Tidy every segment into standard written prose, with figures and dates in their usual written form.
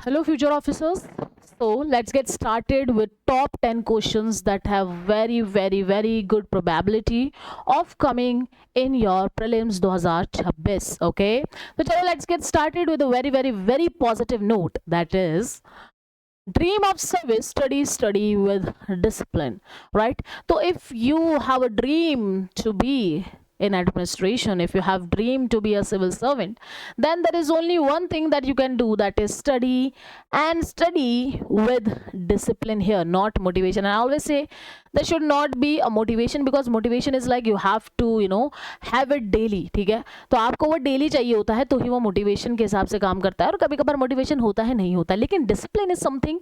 Hello, future officers. So let's get started with top 10 questions that have very good probability of coming in your prelims 2026. Okay, so chalo, let's get started with a very positive note, that is dream of service, study with discipline, right? So if you have a dream to be in administration, if you have dream to be a civil servant, then there is only one thing that you can do, that is study, and study with discipline here, not motivation. And I always say there should not be a motivation, because motivation is like you have to have it daily. ठीक है, तो आपको वो daily चाहिए होता है, तो ही वो मोटिवेशन के हिसाब से काम करता है। और कभी कभार मोटिवेशन होता है, नहीं होता है, लेकिन discipline is something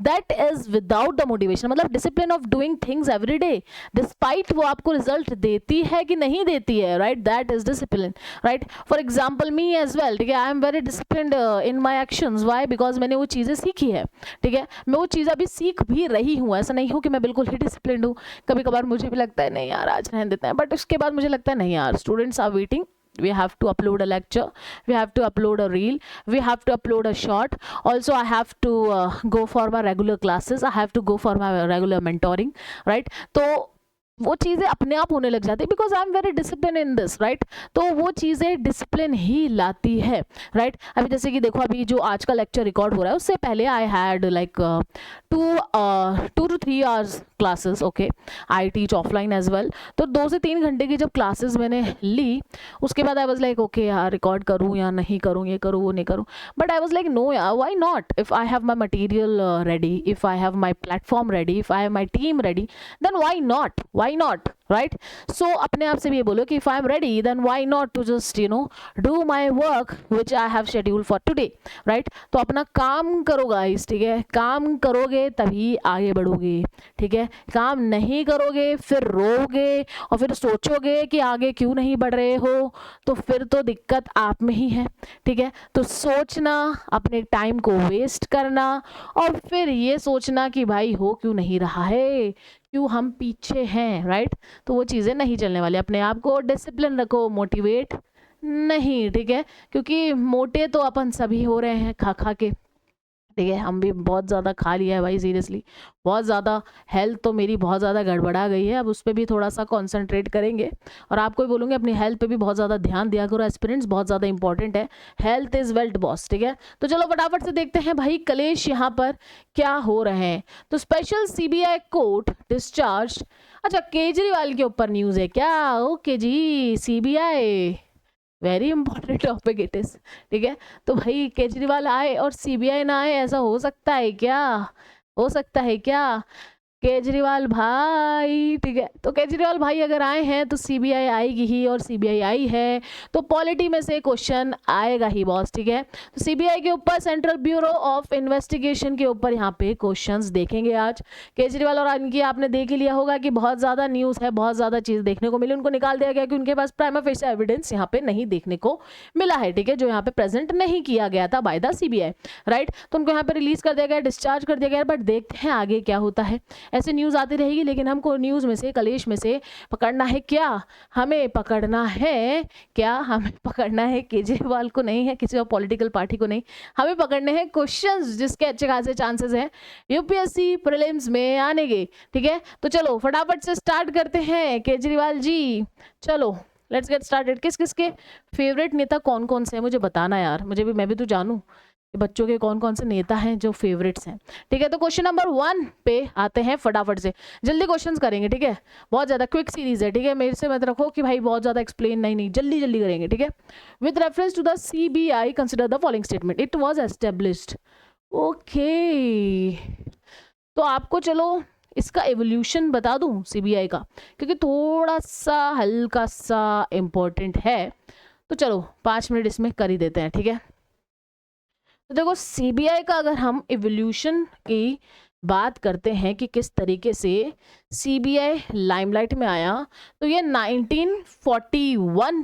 that is without the motivation. मतलब discipline of doing things every day, despite वो आपको रिजल्ट देती है कि नहीं देती है, right, that is discipline, right. For example me as well, ठीक है, I am very disciplined in my actions. Why? Because मैंने वो चीज़ें सीखी है, ठीक है, मैं वो चीज़ अभी सीख भी रही हूँ। ऐसा नहीं हूँ कि मैं बिल्कुल ही डिसिप्लिन्ड हूँ। कभी कभार मुझे भी लगता है नहीं यार आज रहने देते हैं, बट उसके बाद मुझे लगता है नहीं यार, students are waiting, we have to upload a lecture, we have to upload a reel, we have to upload a short. Also I have to go for my regular classes, I have to go for my regular mentoring, right? तो वो चीज़ें अपने आप होने लग जाती है, because I am very discipline in this, right. तो वो चीज़ें डिसिप्लिन ही लाती है, राइट। अभी जैसे कि देखो, अभी जो आज का लेक्चर रिकॉर्ड हो रहा है, उससे पहले I had like 2 to 3 hours classes. Okay, I teach offline as well. तो 2 से 3 घंटे की जब क्लासेस मैंने ली, उसके बाद आई वॉज लाइक ओके यार, रिकॉर्ड करूँ या नहीं करूँ, ये करूँ वो नहीं करूँ। But I was like no यार, why not? If I have my material ready, if I have my platform ready, if I have my team ready, then why not, why not, right. So अपने आप से भी ये बोलो कि if I am ready, then why not to just do my work which I have schedule for today, right. तो अपना काम करो गाइस, ठीक है, काम करोगे तभी आगे बढ़ोगे, ठीक है। काम नहीं करोगे फिर रोगे और फिर सोचोगे कि आगे क्यों नहीं बढ़ रहे हो, तो फिर तो दिक्कत आप में ही है, ठीक है। तो सोचना, अपने टाइम को वेस्ट करना, और फिर ये सोचना कि भाई हो क्यों नहीं रहा है, क्यों हम पीछे हैं, राइट। तो वो चीज़ें नहीं चलने वाली। अपने आप को डिसिप्लिन रखो, मोटिवेट नहीं, ठीक है, क्योंकि मोटे तो अपन सभी हो रहे हैं खा खा के, ठीक है। हम भी बहुत ज़्यादा खा लिया है भाई, सीरियसली बहुत ज़्यादा। हेल्थ तो मेरी बहुत ज़्यादा गड़बड़ा गई है, अब उस पर भी थोड़ा सा कॉन्सेंट्रेट करेंगे। और आपको भी बोलूँगी अपनी हेल्थ पे भी बहुत ज़्यादा ध्यान दिया करो एस्पिरेंट्स, बहुत ज़्यादा इंपॉर्टेंट है, हेल्थ इज़ वेल्थ बॉस, ठीक है। तो चलो फटाफट से देखते हैं भाई कलेश यहाँ पर क्या हो रहे हैं। तो स्पेशल सीबीआई कोर्ट डिस्चार्ज, अच्छा केजरीवाल के ऊपर न्यूज़ है क्या? ओके जी, CBI very important topic it is, ठीक है। तो भाई केजरीवाल आए और सीबीआई ना आए, ऐसा हो सकता है क्या? हो सकता है क्या? केजरीवाल भाई, ठीक है, तो केजरीवाल भाई अगर आए हैं तो सीबीआई आएगी ही, और सीबीआई आई है तो पॉलिटी में से क्वेश्चन आएगा ही बॉस, ठीक है। तो सीबीआई के ऊपर, सेंट्रल ब्यूरो ऑफ इन्वेस्टिगेशन के ऊपर यहाँ पे क्वेश्चंस देखेंगे आज केजरीवाल। और इनकी आपने देख ही लिया होगा कि बहुत ज़्यादा न्यूज़ है, बहुत ज़्यादा चीज़ देखने को मिली, उनको निकाल दिया गया कि उनके पास प्राइमा फेसी एविडेंस यहाँ पे नहीं देखने को मिला है, ठीक है, जो यहाँ पे प्रेजेंट नहीं किया गया था बाय द सीबीआई, राइट। तो उनको यहाँ पे रिलीज कर दिया गया, डिस्चार्ज कर दिया गया। बट देखते हैं आगे क्या होता है। ऐसे न्यूज़ आती रहेगी, लेकिन हमको न्यूज़ में से, कलेश में से पकड़ना है क्या? हमें पकड़ना है क्या? हमें पकड़ना है केजरीवाल को, नहीं है किसी और पॉलिटिकल पार्टी को, नहीं, हमें पकड़ने हैं क्वेश्चंस जिसके अच्छे खासे चांसेस हैं यूपीएससी प्रीलिम्स में आने के, ठीक है। तो चलो फटाफट से स्टार्ट करते हैं केजरीवाल जी, चलो लेट्स गेट स्टार्टेड। किस किस के फेवरेट नेता कौन कौन से हैं मुझे बताना यार, मुझे भी, मैं भी तो जानूं बच्चों के कौन कौन से नेता हैं जो फेवरेट्स हैं, ठीक है। तो क्वेश्चन नंबर 1 पे आते हैं फटाफट से, जल्दी क्वेश्चंस करेंगे, ठीक है, बहुत ज़्यादा क्विक सीरीज है, ठीक है। मेरे से मत रखो कि भाई बहुत ज़्यादा एक्सप्लेन, नहीं नहीं, जल्दी जल्दी करेंगे, ठीक है। With reference to the CBI consider the following statement, it was established, okay. तो आपको चलो इसका एवोल्यूशन बता दूं सीबीआई का, क्योंकि थोड़ा सा हल्का सा इम्पोर्टेंट है, तो चलो 5 मिनट इसमें कर ही देते हैं, ठीक है। तो देखो सीबीआई का अगर हम इवोल्यूशन की बात करते हैं कि किस तरीके से सीबीआई लाइमलाइट में आया, तो ये 1941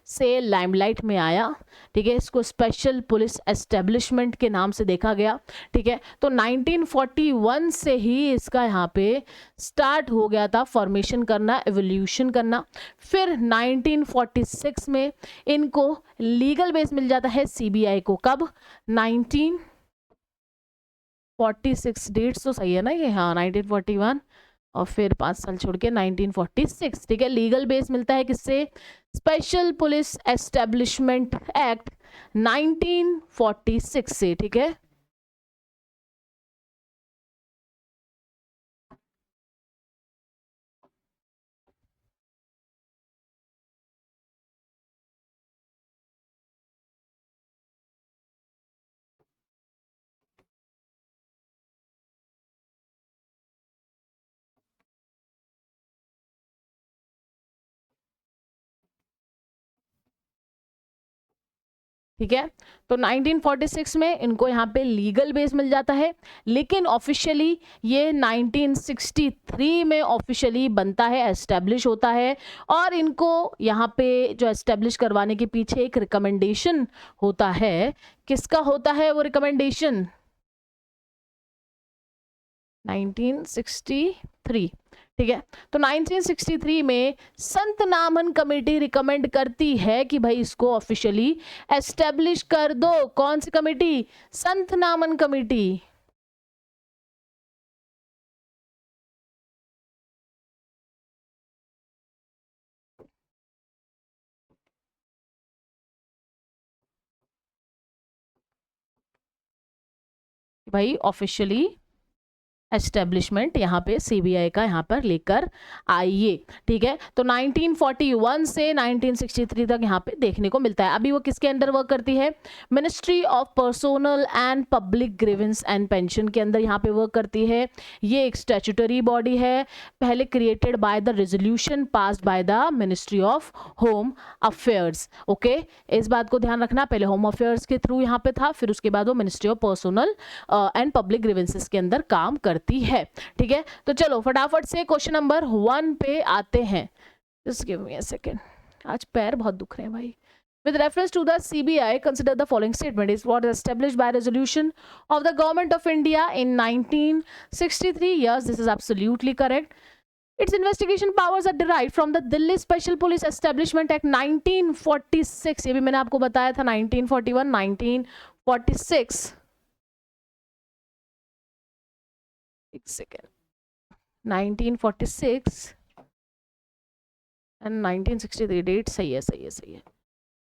से लाइमलाइट में आया, ठीक है। इसको स्पेशल पुलिस एस्टेब्लिशमेंट के नाम से देखा गया, ठीक है। तो 1941 से ही इसका यहाँ पे स्टार्ट हो गया था फॉर्मेशन करना, एवोल्यूशन करना। फिर 1946 में इनको लीगल बेस मिल जाता है सीबीआई को, कब? 19 46 डेट्स तो सही है ना ये, हाँ 1941 और फिर 5 साल छोड़ के 1946, ठीक है। लीगल बेस मिलता है किससे? स्पेशल पुलिस एस्टेब्लिशमेंट एक्ट 1946 से, ठीक है। ठीक है, तो 1946 में इनको यहाँ पे लीगल बेस मिल जाता है, लेकिन ऑफिशियली ये 1963 में ऑफिशियली बनता है, एस्टेब्लिश होता है। और इनको यहाँ पे जो एस्टेब्लिश करवाने के पीछे एक रिकमेंडेशन होता है। किसका होता है वो रिकमेंडेशन? 1963, ठीक है। तो 1963 में संत नामन कमेटी रिकमेंड करती है कि भाई इसको ऑफिशियली एस्टेब्लिश कर दो। कौन सी कमेटी? संत नामन कमेटी। भाई ऑफिशियली एस्टेब्लिशमेंट यहाँ पे सीबीआई का यहाँ पर लेकर आइए, ठीक है। तो 1941 से 1963 तक यहाँ पे देखने को मिलता है। अभी वो किसके अंडर वर्क करती है? Ministry of personnel and public grievance and pension के अंदर यहाँ पे वर्क करती है। ये एक स्टैट्यूटरी बॉडी है, पहले created by the resolution passed by the ministry of home affairs. Okay, इस बात को ध्यान रखना, पहले होम अफेयर्स के थ्रू यहाँ पे था, फिर उसके बाद वो ministry of personnel and public grievances के अंदर काम करती है, ठीक है। तो चलो फटाफट से क्वेश्चन नंबर 1 पे आते हैं। Just give me a second, आज पैर बहुत दुख रहे हैं भाई। With reference to the CBI, consider the following statement is what is established by resolution of the government of India in 1963. Yes, this is absolutely correct. Its investigation powers are derived from the Delhi Special Police Establishment Act 1946. ये भी मैंने आपको बताया था 1941, 1946। एक second, 1946 and 1963 date सही है, सही है, सही है,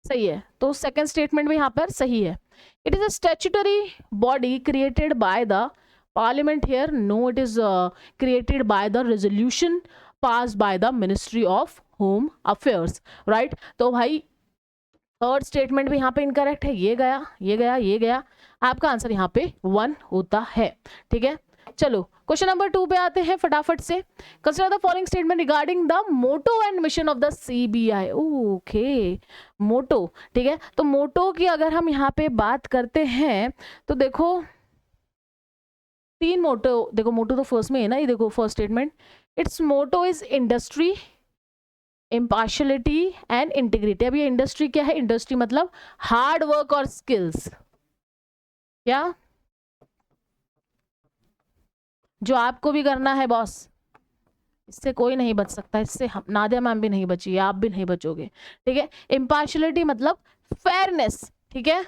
सही है। तो सेकंड स्टेटमेंट भी यहाँ पर सही है। It is a statutory body created by the parliament here, no it is created by the resolution pass by the ministry of home affairs, right. तो भाई थर्ड स्टेटमेंट भी यहाँ पे इनकरेक्ट है, ये गया, ये गया, ये गया, आपका आंसर यहाँ पे 1 होता है, ठीक है। चलो क्वेश्चन नंबर 2 पे आते हैं फटाफट से। Consider the following statement regarding the motto and mission of the CBI. Okay, motto, ठीक है। तो मोटो की अगर हम यहाँ पे बात करते हैं तो देखो 3 मोटो, देखो मोटो तो फर्स्ट में है ना, ये देखो first statement, its motto is industry, impartiality and integrity. अब ये इंडस्ट्री क्या है? इंडस्ट्री मतलब हार्ड वर्क और स्किल्स, क्या जो आपको भी करना है बॉस, इससे कोई नहीं बच सकता, इससे नादिया मैम भी नहीं बची, आप भी नहीं बचोगे, ठीक है। इम्पार्शलिटी मतलब फेयरनेस, ठीक है,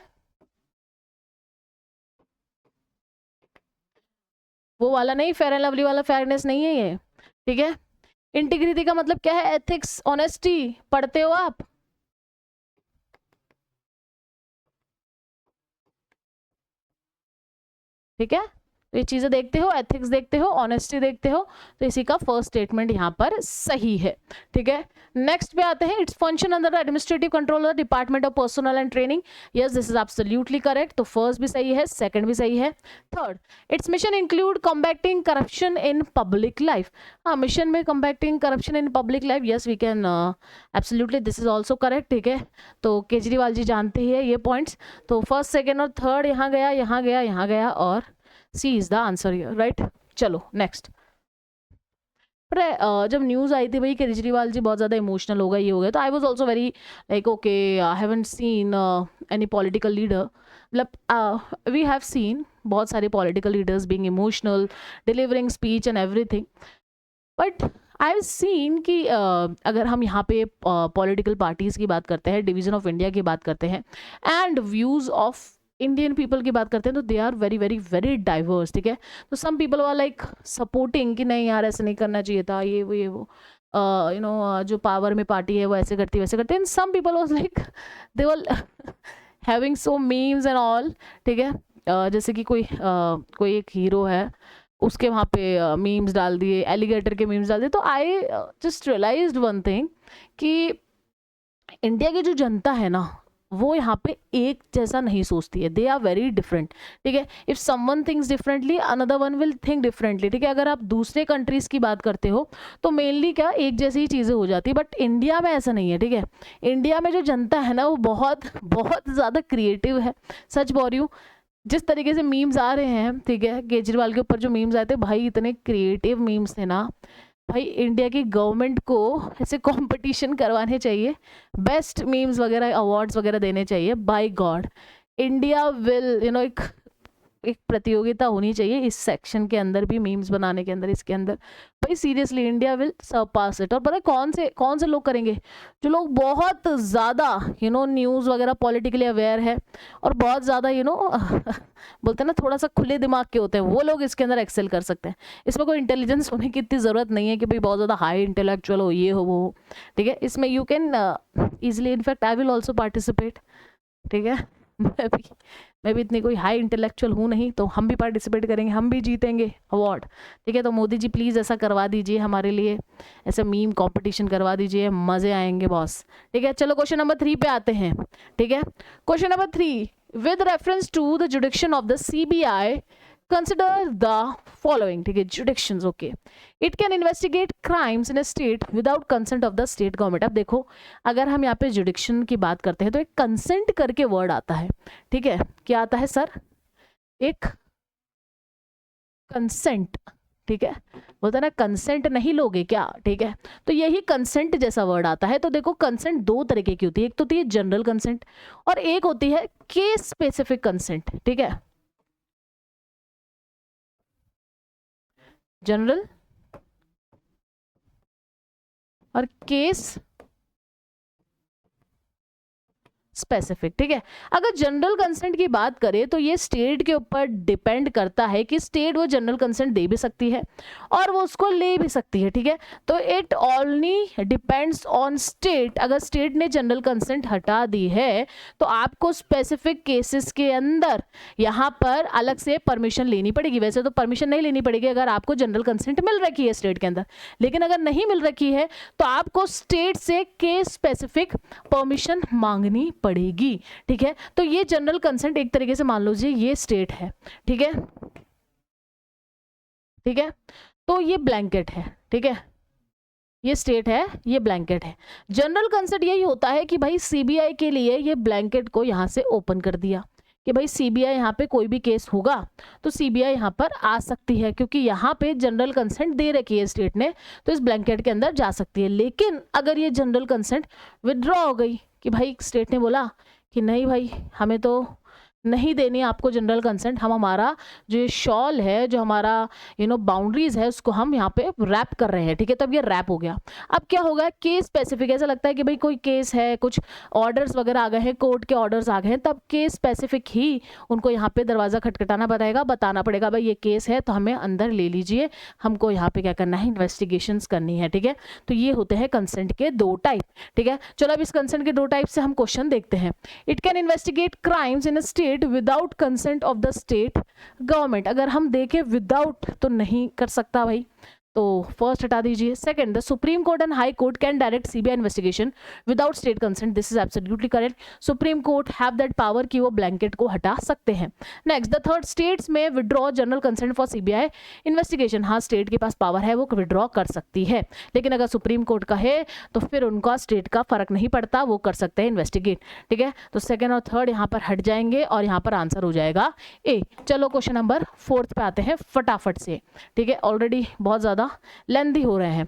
वो वाला नहीं, फेयर एंड लवली वाला फेयरनेस नहीं है ये, ठीक है। इंटीग्रिटी का मतलब क्या है? एथिक्स, ऑनेस्टी, पढ़ते हो आप? ठीक है, तो ये चीजें देखते हो, एथिक्स देखते हो, ऑनेस्टी देखते हो, तो इसी का फर्स्ट स्टेटमेंट यहाँ पर सही है, ठीक है। नेक्स्ट पे आते हैं, its function under administrative control of department of personnel and training. Yes, this is absolutely correct, तो फर्स्ट भी सही है, सेकंड भी सही है। Third, its mission include combating corruption in public life. हाँ, मिशन में combating corruption in public life, yes we can absolutely, this is also correct, ठीक है। तो केजरीवाल जी जानते ही है ये पॉइंट्स, तो फर्स्ट, सेकेंड और थर्ड यहाँ गया, यहाँ गया, यहाँ गया, और C is the answer here, right. चलो नेक्स्ट। जब न्यूज़ आई थी भाई केजरीवाल जी बहुत ज़्यादा इमोशनल हो गए, ये हो गया, तो I was also very like okay, I haven't seen any political leader, मतलब वी हैव सीन बहुत सारे political leaders being emotional, delivering speech and everything, but I have seen कि अगर हम यहाँ पे पॉलिटिकल पार्टीज़ की बात करते हैं, डिवीज़न ऑफ इंडिया की बात करते हैं, and views of Indian people की बात करते हैं तो they are very very very diverse, ठीक है। तो some people were like supporting कि नहीं यार ऐसे नहीं करना चाहिए था, ये वो जो पावर में पार्टी है वो ऐसे करती वैसे करते हैं। Some people was like they were having so memes and all, ठीक है। जैसे कि कोई एक हीरो है, उसके वहाँ पे मीम्स डाल दिए, एलिगेटर के मीम्स डाल दिए। तो I just realized one thing कि इंडिया की जो जनता है ना, वो यहाँ पे एक जैसा नहीं सोचती है, दे आर वेरी डिफरेंट, ठीक है। If someone thinks differently another one will think differently, ठीक है। अगर आप दूसरे कंट्रीज की बात करते हो तो मेनली क्या एक जैसी ही चीज़ें हो जाती है, बट इंडिया में ऐसा नहीं है, ठीक है। इंडिया में जो जनता है ना वो बहुत बहुत ज़्यादा क्रिएटिव है, सच बोल रही हूँ। जिस तरीके से मीम्स आ रहे हैं, ठीक है, केजरीवाल के ऊपर जो मीम्स आए थे भाई, इतने क्रिएटिव मीम्स थे ना भाई। इंडिया की गवर्नमेंट को ऐसे कंपटीशन करवाने चाहिए, बेस्ट मीम्स वगैरह अवार्ड्स वगैरह देने चाहिए। बाय गॉड, इंडिया विल एक प्रतियोगिता होनी चाहिए इस सेक्शन के अंदर भी, मीम्स बनाने के अंदर, इसके अंदर भाई seriously India will Sarpass it. और पता है कौन से लोग करेंगे? जो लोग बहुत ज़्यादा न्यूज़ वगैरह पॉलिटिकली अवेयर है और बहुत ज़्यादा बोलते हैं ना थोड़ा सा खुले दिमाग के होते हैं, वो लोग इसके अंदर एक्सेल कर सकते हैं। इसमें कोई इंटेलिजेंस होने की इतनी ज़रूरत नहीं है कि भाई बहुत ज़्यादा हाई इंटेलेक्चुअल हो, ये हो वो हो, ठीक है। इसमें you can easily, in fact I will also participate, ठीक है। मैं भी इतनी कोई हाई इंटेलेक्चुअल हूँ नहीं, तो हम भी पार्टिसिपेट करेंगे, हम भी जीतेंगे अवार्ड, ठीक है। तो मोदी जी प्लीज़ ऐसा करवा दीजिए हमारे लिए, ऐसे मीम कंपटीशन करवा दीजिए, मज़े आएंगे बॉस, ठीक है। चलो क्वेश्चन नंबर 3 पे आते हैं, ठीक है। Question number 3, with reference to the jurisdiction of the CBI consider the following, ठीक है। Jurisdictions, okay. It can investigate crimes in a state without consent of the state government. अब देखो, अगर हम यहाँ पे जुडिक्शन की बात करते हैं तो एक कंसेंट करके वर्ड आता है, ठीक है। क्या आता है सर? एक कंसेंट, ठीक है। बोलता है ना कंसेंट नहीं लोगे क्या, ठीक है। तो यही कंसेंट जैसा वर्ड आता है। तो देखो कंसेंट दो तरीके की होती है, एक तो होती है जनरल कंसेंट और एक होती है केस स्पेसिफिक कंसेंट, ठीक है। जनरल और केस स्पेसिफिक, ठीक है। अगर जनरल कंसेंट की बात करें तो ये स्टेट के ऊपर डिपेंड करता है कि स्टेट वो जनरल कंसेंट दे भी सकती है और वो उसको ले भी सकती है, ठीक है। तो it only depends on state. अगर स्टेट ने जनरल कंसेंट हटा दी है तो आपको स्पेसिफिक केसेस के अंदर यहाँ पर अलग से परमिशन लेनी पड़ेगी। वैसे तो परमिशन नहीं लेनी पड़ेगी अगर आपको जनरल कंसेंट मिल रखी है स्टेट के अंदर, लेकिन अगर नहीं मिल रखी है तो आपको स्टेट से केस स्पेसिफिक परमिशन मांगनी पड़ेगी, ठीक है। तो ये जनरल कंसेंट एक तरीके से मान लीजिए ये स्टेट है, ठीक है, ठीक है। तो ये ब्लैंकेट है, ठीक है, ये स्टेट है, ये ब्लैंकेट है। जनरल कंसेंट यही होता है कि भाई CBI के लिए ये ब्लैंकेट को यहां से ओपन कर दिया कि भाई CBI यहाँ पे कोई भी केस होगा तो CBI यहाँ पर आ सकती है, क्योंकि यहाँ पे जनरल कंसेंट दे रखी है स्टेट ने, तो इस ब्लैंकेट के अंदर जा सकती है। लेकिन अगर ये जनरल कंसेंट विदड्रॉ हो गई कि भाई स्टेट ने बोला कि नहीं भाई हमें तो नहीं देनी आपको जनरल कंसेंट, हम हमारा जो ये शॉल है, जो हमारा बाउंड्रीज है, उसको हम यहाँ पे रैप कर रहे हैं, ठीक है। तब ये रैप हो गया। अब क्या होगा? केस स्पेसिफिक, ऐसा लगता है कि भाई कोई केस है, कुछ ऑर्डर्स वगैरह आ गए हैं, कोर्ट के ऑर्डर्स आ गए हैं, तब केस स्पेसिफिक ही उनको यहाँ पे दरवाज़ा खटखटाना पड़ेगा, बताना पड़ेगा भाई ये केस है तो हमें अंदर ले लीजिए, हमको यहाँ पे क्या करना है, इन्वेस्टिगेशन करनी है, ठीक है। तो ये होते हैं कंसेंट के दो टाइप, ठीक है। चलो अब इस कंसेंट के दो टाइप से हम क्वेश्चन देखते हैं। It can investigate crimes in a state without consent of the state government. अगर हम देखें विदाउट तो नहीं कर सकता भाई, तो फर्स्ट हटा दीजिए। Second, the supreme court and high court can direct CBI investigation without state consent. This is absolutely correct. Supreme court have that power कि वो ब्लैंकेट को हटा सकते हैं। नेक्स्ट, द थर्ड, स्टेट्स में withdraw general consent for CBI investigation. हाँ, state के पास power है, वो विड्रॉ कर सकती है, लेकिन अगर सुप्रीम कोर्ट का है तो फिर उनका स्टेट का फर्क नहीं पड़ता, वो कर सकते हैं इन्वेस्टिगेट, ठीक है। तो सेकेंड और थर्ड यहाँ पर हट जाएंगे और यहाँ पर आंसर हो जाएगा ए। चलो क्वेश्चन नंबर 4 पे आते हैं फटाफट से, ठीक है। ऑलरेडी बहुत ज़्यादा लेंथी हो रहे हैं।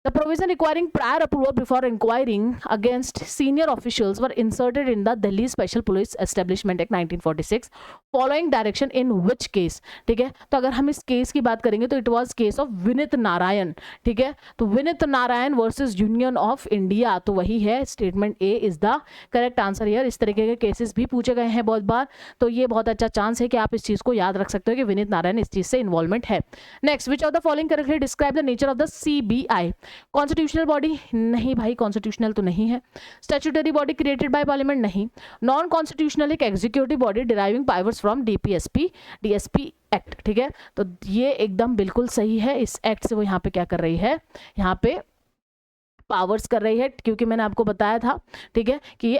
The provision requiring prior approval before inquiring against senior officials were inserted in the Delhi Special Police Establishment Act 1946 following direction in which case. ठीक है, तो अगर हम इस केस की बात करेंगे तो it was case of Vineet Narayan. ठीक है, तो Vineet Narayan versus union of India, तो वही है. Statement A is the correct answer here. इस तरीके के केसेस भी पूछे गए हैं बहुत बार, तो ये बहुत अच्छा चांस है कि आप इस चीज को याद रख सकते हो कि विनीत नारायण इस चीज से इन्वॉल्वमेंट है. Next, which of the following correctly describe the nature of the CBI. Constitutional body नहीं भाई, कॉन्स्टिट्यूशनल तो नहीं है. Statutory body created by parliament नहीं. नॉन कॉन्स्टिट्यूशनल एक executive body deriving powers from DSP act. ठीक है, तो ये एकदम बिल्कुल सही है. इस एक्ट से वो यहाँ पे क्या कर रही है, यहाँ पे पावर्स कर रही है, क्योंकि मैंने आपको बताया था. ठीक है, कि ये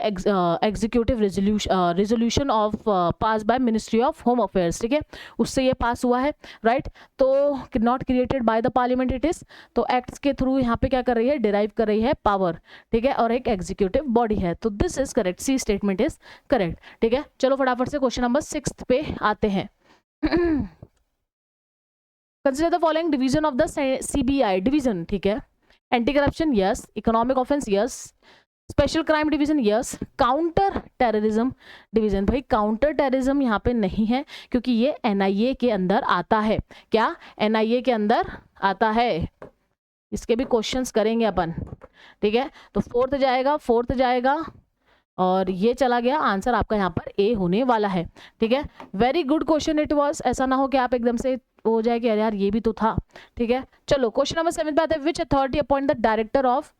executive resolution of pass bye ministry of home affairs. ठीक है, उससे ये पास हुआ है. राइट, तो not created by the parliament it is, तो एक्ट्स के थ्रू यहाँ पे क्या कर रही है, डिराइव कर रही है पावर. ठीक है, और एक एग्जीक्यूटिव बॉडी है, तो this is correct. C statement is correct. ठीक है, चलो फटाफट से क्वेश्चन नंबर 6 पे आते हैं. Consider the following division of the CBI. Division, ठीक है. Anti corruption yes, economic offence yes, special crime division yes, counter terrorism division. भाई काउंटर टेररिज्म यहाँ पे नहीं है, क्योंकि ये एनआईए के अंदर आता है. क्या एनआईए के अंदर आता है, इसके भी क्वेश्चंस करेंगे अपन. ठीक है, तो फोर्थ जाएगा और ये चला गया. आंसर आपका यहाँ पर ए होने वाला है. ठीक है, very good question it was. ऐसा ना हो कि आप एकदम से हो जाए कि यार ये भी तो था. ठीक है, चलो क्वेश्चन नंबर 7 पे आते हैं. Which authority appoint the director of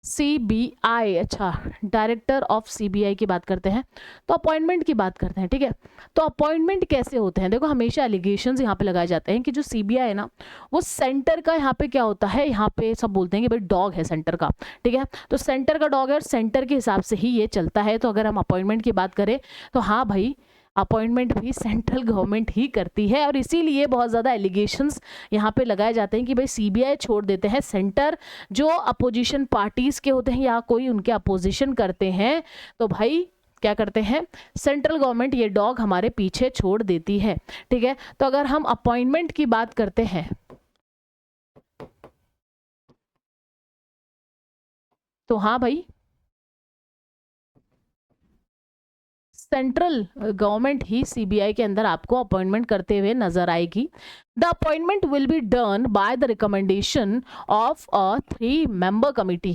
CBI. अच्छा, डायरेक्टर ऑफ सीबीआई की बात करते हैं, तो अपॉइंटमेंट की बात करते हैं. ठीक है, तो अपॉइंटमेंट कैसे होते हैं, देखो हमेशा एलिगेशंस यहाँ पे लगाए जाते हैं कि जो सीबीआई है ना, वो सेंटर का यहाँ पे क्या होता है, यहाँ पे सब बोलते हैं कि भाई डॉग है सेंटर का. ठीक है, तो सेंटर का डॉग है और सेंटर के हिसाब से ही ये चलता है. तो अगर हम अपॉइंटमेंट की बात करें तो हाँ भाई, अपॉइंटमेंट भी सेंट्रल गवर्नमेंट ही करती है, और इसीलिए बहुत ज़्यादा एलिगेशंस यहाँ पे लगाए जाते हैं कि भाई सीबीआई छोड़ देते हैं सेंटर, जो अपोजिशन पार्टीज़ के होते हैं या कोई उनके अपोजिशन करते हैं, तो भाई क्या करते हैं, सेंट्रल गवर्नमेंट ये डॉग हमारे पीछे छोड़ देती है. ठीक है, तो अगर हम अपॉइंटमेंट की बात करते हैं तो हाँ भाई, सेंट्रल गवर्नमेंट ही सीबीआई के अंदर आपको अपॉइंटमेंट करते हुए नजर आएगी. The appointment will be done by the recommendation of a 3 member committee.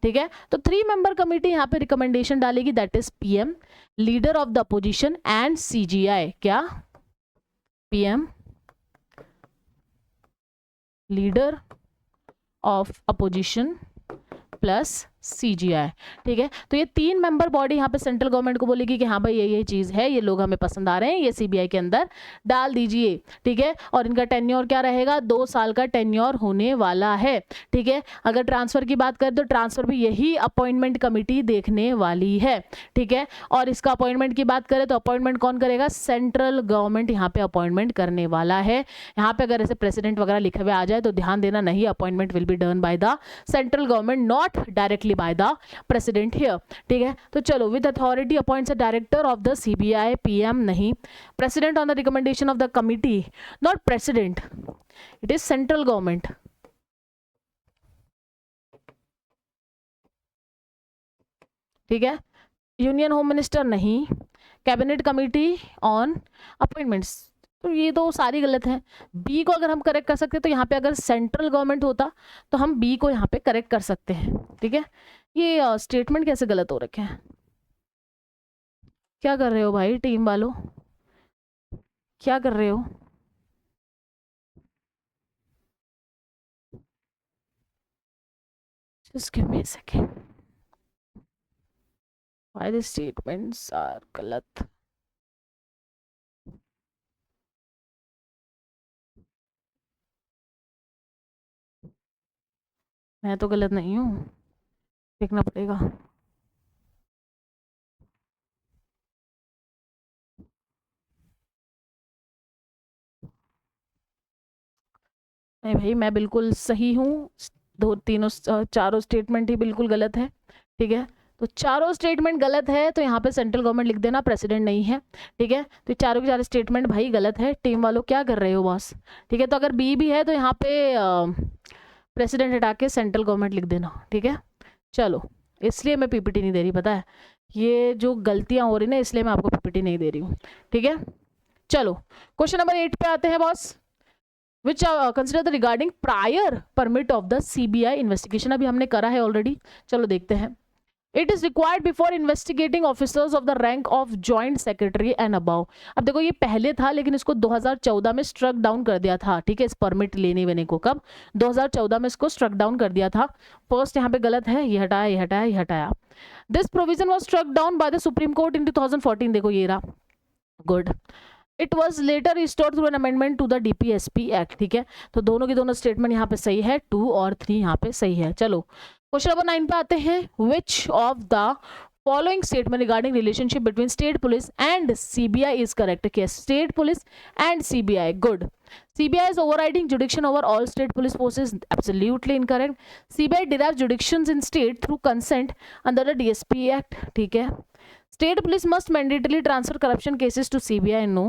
ठीक है, तो 3 मेंबर कमिटी यहाँ पे रिकमेंडेशन डालेगी, that is PM, leader of the opposition and CJI. क्या, PM, leader of opposition plus CJI. ठीक है, तो ये 3 मेंबर बॉडी यहाँ पे सेंट्रल गवर्नमेंट को बोलेगी कि हाँ भाई ये चीज है, ये लोग हमें पसंद आ रहे हैं, ये सीबीआई के अंदर डाल दीजिए. ठीक है, और इनका टेन्योर क्या रहेगा, 2 साल का टेन्योर होने वाला है. ठीक है, अगर ट्रांसफर की बात करें तो ट्रांसफर भी यही अपॉइंटमेंट कमिटी देखने वाली है. ठीक है, और इसका अपॉइंटमेंट की बात करें तो अपॉइंटमेंट कौन करेगा, सेंट्रल गवर्नमेंट यहाँ पे अपॉइंटमेंट करने वाला है. यहाँ पे अगर ऐसे प्रेसिडेंट वगैरह लिखे हुए आ जाए तो ध्यान देना, नहीं, appointment will be done by the central government, not directly by the president here. ठीक है, तो चलो, with authority appoints a director of the CBI, PM नहीं, president on the recommendation of the committee, not president, it is central government. ठीक है, union home minister नहीं, cabinet committee on appointments, तो ये तो सारी गलत है. बी को अगर हम करेक्ट कर सकते हैं तो यहाँ पे अगर सेंट्रल गवर्नमेंट होता तो हम बी को यहाँ पे करेक्ट कर सकते हैं. ठीक है, ये स्टेटमेंट कैसे गलत हो रखे हैं, क्या कर रहे हो भाई टीम वालों, क्या कर रहे हो. Just give me a second. Why the statements are गलत. मैं तो गलत नहीं हूँ, देखना पड़ेगा. नहीं भाई, मैं बिल्कुल सही हूँ, 2 3 चारों स्टेटमेंट ही बिल्कुल गलत है. ठीक है, तो चारों स्टेटमेंट गलत है, तो यहाँ पे सेंट्रल गवर्नमेंट लिख देना, प्रेसिडेंट नहीं है, ठीक है। तो चारों के चारों स्टेटमेंट भाई गलत है। टीम वालों क्या कर रहे हो बॉस, ठीक है। तो अगर बी भी है तो यहाँ पे प्रेसिडेंट हटा के सेंट्रल गवर्नमेंट लिख देना, ठीक है। चलो, इसलिए मैं पीपीटी नहीं दे रही, पता है, ये जो गलतियां हो रही ना, इसलिए मैं आपको पीपीटी नहीं दे रही हूँ, ठीक है। चलो, क्वेश्चन नंबर 8 पे आते हैं boss. Which consider the regarding prior permit of the CBI investigation. अभी हमने करा है ऑलरेडी, चलो देखते हैं। It is required before investigating officers of the rank of joint secretary and above. अब देखो, ये पहले था लेकिन इसको 2014 में स्ट्रक डाउन कर दिया था, ठीक है, इस परमिट लेने वेने को। कब? 2014 में इसको स्ट्रक डाउन कर दिया था। फर्स्ट यहाँ पे गलत है, ये हटाया, ये हटाया, ये हटाया। This provision was struck down by the supreme court in 2014। देखो ये रहा, good. It was later restored through an amendment to the DPSP act, ठीक है। तो दोनों की दोनों स्टेटमेंट यहाँ पे सही है, 2 और 3 यहाँ पे सही है। चलो, क्वेश्चन नंबर 9 पे आते हैं। Which of the following statement regarding relationship between state police and CBI is correct? क्या? State police and CBI, good. CBI is overriding jurisdiction over all state police forces, absolutely incorrect. CBI derives jurisdictions in state through consent under the DSP Act, ठीक है। State police must mandatorily transfer corruption cases to CBI, no.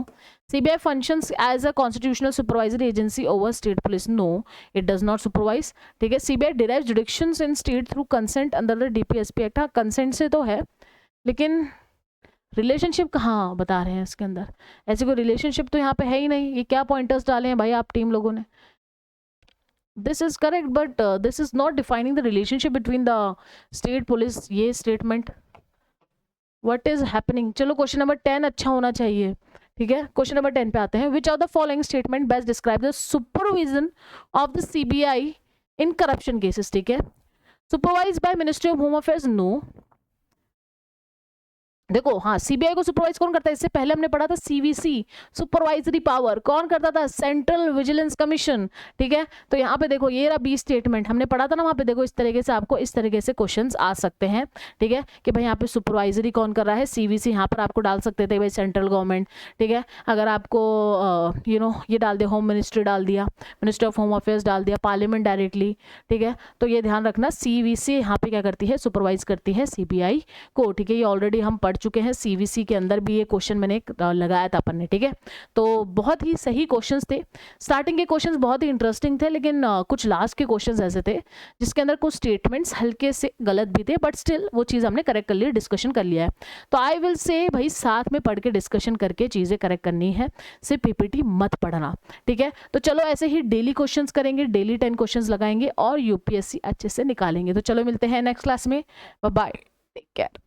CBI functions as a constitutional supervisory agency over state police, no, it does not supervise, ठीक है। CBI derives jurisdictions in state through consent under the DPSP Act, हाँ consent से तो है, लेकिन relationship कहाँ बता रहे हैं इसके अंदर? ऐसे कोई रिलेशनशिप तो यहाँ पे है ही नहीं। ये क्या पॉइंटर्स डाले हैं भाई आप टीम लोगों ने? This is correct but this is not defining the relationship between the state police. ये स्टेटमेंट, व्हाट इज हैपनिंग? चलो, क्वेश्चन नंबर 10 अच्छा होना चाहिए, ठीक है। क्वेश्चन नंबर 10 पे आते हैं। Which of the following statement best describe the supervision of the CBI in corruption cases, ठीक है। Supervise by ministry of home affairs, no. देखो, हाँ, सीबीआई को सुपरवाइज कौन करता है? इससे पहले हमने पढ़ा था सीवीसी, सुपरवाइजरी पावर कौन करता था? सेंट्रल विजिलेंस कमीशन, ठीक है। तो यहाँ पे देखो, ये रहा बी स्टेटमेंट, हमने पढ़ा था ना वहाँ पे। देखो, इस तरीके से आपको इस तरीके से क्वेश्चंस आ सकते हैं, ठीक है, कि भाई यहाँ पे सुपरवाइजरी कौन कर रहा है? सीवीसी। यहाँ पर आपको डाल सकते थे भाई सेंट्रल गवर्नमेंट, ठीक है। अगर आपको ये डाल दिया, होम मिनिस्ट्री डाल दिया, मिनिस्ट्री ऑफ होम अफेयर्स डाल दिया, पार्लियामेंट डायरेक्टली, ठीक है। तो ये ध्यान रखना, सीवीसी यहाँ पे क्या करती है? सुपरवाइज करती है सीबीआई को, ठीक है। ये ऑलरेडी हम पढ़ चुके हैं, सीवीसी के अंदर भी ये क्वेश्चन मैंने लगाया था अपन ने, ठीक है। तो बहुत ही सही क्वेश्चंस थे। स्टार्टिंग के क्वेश्चंस बहुत ही इंटरेस्टिंग थे, लेकिन कुछ लास्ट के क्वेश्चंस ऐसे थे जिसके अंदर कुछ स्टेटमेंट्स हल्के से गलत भी थे, बट स्टिल वो चीज़ हमने करेक्ट कर ली, डिस्कशन कर लिया है। तो आई विल से भाई, साथ में पढ़ के डिस्कशन करके चीज़ें करेक्ट करनी है, सिर्फ पीपीटी मत पढ़ना, ठीक है। तो चलो, ऐसे ही डेली क्वेश्चंस करेंगे, डेली 10 क्वेश्चंस लगाएंगे और यूपीएससी अच्छे से निकालेंगे। तो चलो, मिलते हैं नेक्स्ट क्लास में, बाय बाय, टेक केयर।